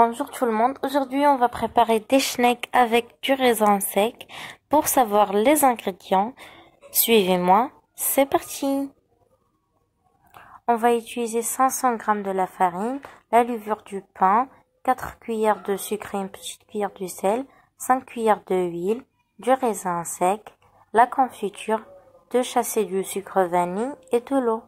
Bonjour tout le monde, aujourd'hui on va préparer des schnecks avec du raisin sec. Pour savoir les ingrédients, suivez-moi, c'est parti. On va utiliser 500 g de la farine, la levure du pain, 4 cuillères de sucre et une petite cuillère de sel, 5 cuillères d'huile, du raisin sec, la confiture, 2 chassés de sucre vanille et de l'eau.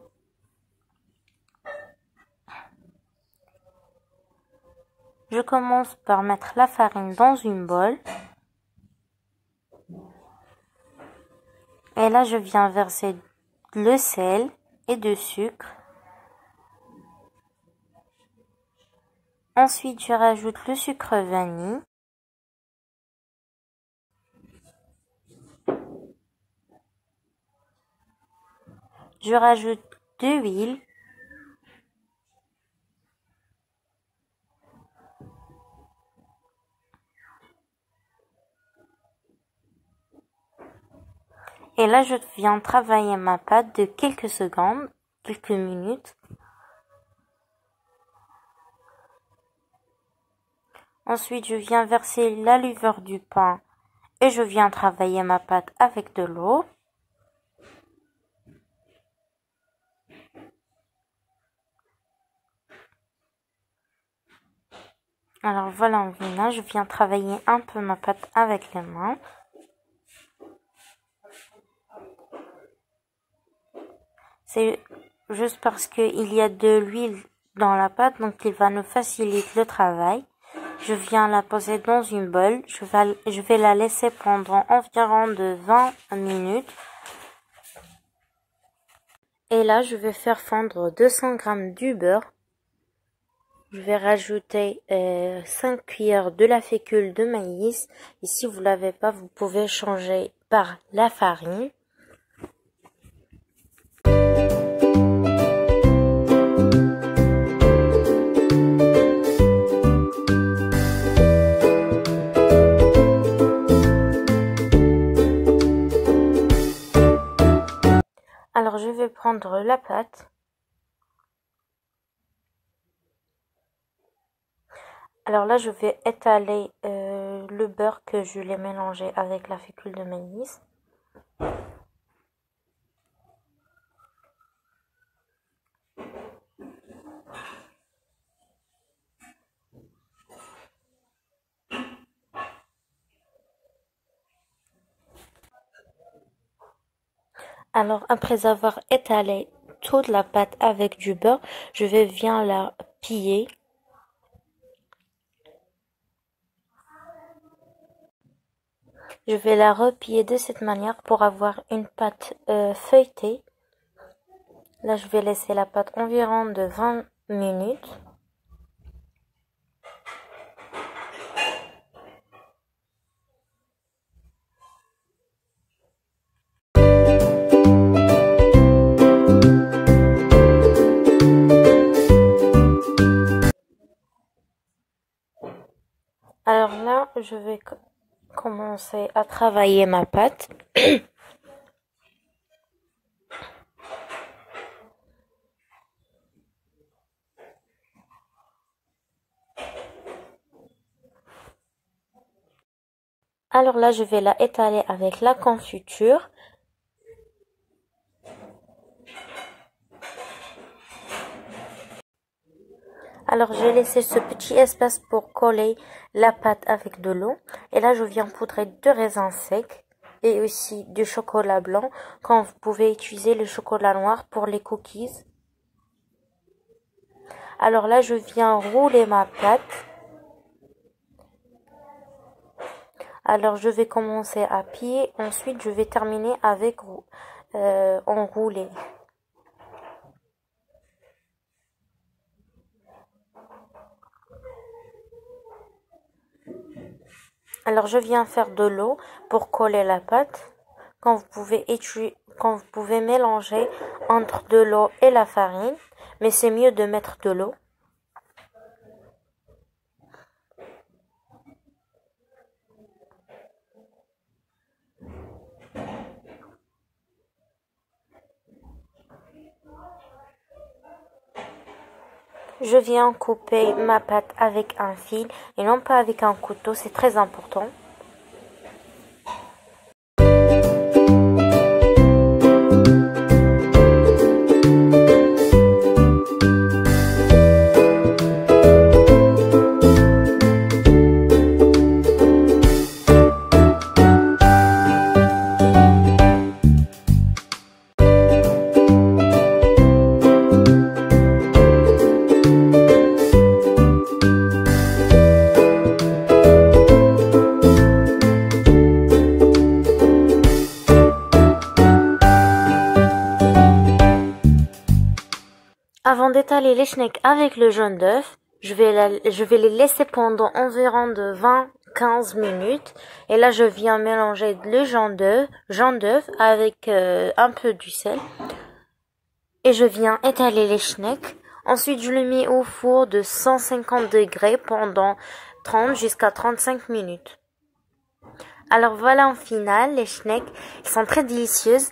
Je commence par mettre la farine dans une bol. Et là, je viens verser le sel et du sucre. Ensuite, je rajoute le sucre vanille. Je rajoute de l'huile. Et là, je viens travailler ma pâte de quelques secondes, quelques minutes. Ensuite, je viens verser la levure du pain et je viens travailler ma pâte avec de l'eau. Alors voilà, je viens travailler un peu ma pâte avec les mains. C'est juste parce qu'il y a de l'huile dans la pâte, donc il va nous faciliter le travail. Je viens la poser dans une bol. Je vais la laisser pendant environ de 20 minutes. Et là, je vais faire fondre 200 g du beurre. Je vais rajouter 5 cuillères de la fécule de maïs. Et si vous l'avez pas, vous pouvez changer par la farine. Alors, je vais prendre la pâte. Alors là, je vais étaler le beurre que je l'ai mélangé avec la fécule de maïs. Alors, après avoir étalé toute la pâte avec du beurre, je vais bien la piller. Je vais la repiller de cette manière pour avoir une pâte feuilletée. Là, je vais laisser la pâte environ de 20 minutes. Alors là, je vais commencer à travailler ma pâte. Alors là, je vais la étaler avec la confiture. Alors j'ai laissé ce petit espace pour coller la pâte avec de l'eau. Et là, je viens poudrer 2 raisins secs et aussi du chocolat blanc, quand vous pouvez utiliser le chocolat noir pour les cookies. Alors là, je viens rouler ma pâte. Alors je vais commencer à plier, ensuite je vais terminer avec enrouler. Alors je viens faire de l'eau pour coller la pâte. Quand vous pouvez mélanger entre de l'eau et la farine, mais c'est mieux de mettre de l'eau. Je viens couper ma pâte avec un fil et non pas avec un couteau, c'est très important. Avant d'étaler les schnecks avec le jaune d'œuf, je vais les laisser pendant environ de 20-15 minutes. Et là, je viens mélanger le jaune d'œuf avec un peu du sel. Et je viens étaler les schnecks. Ensuite, je les mets au four de 150 degrés pendant 30 jusqu'à 35 minutes. Alors voilà, en finale, les schnecks, ils sont très délicieuses.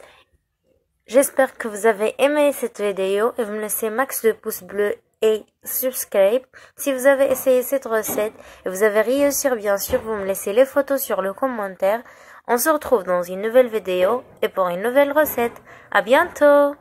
J'espère que vous avez aimé cette vidéo et vous me laissez max de pouces bleus et subscribe. Si vous avez essayé cette recette et vous avez réussi, bien sûr, vous me laissez les photos sur le commentaire. On se retrouve dans une nouvelle vidéo et pour une nouvelle recette. À bientôt!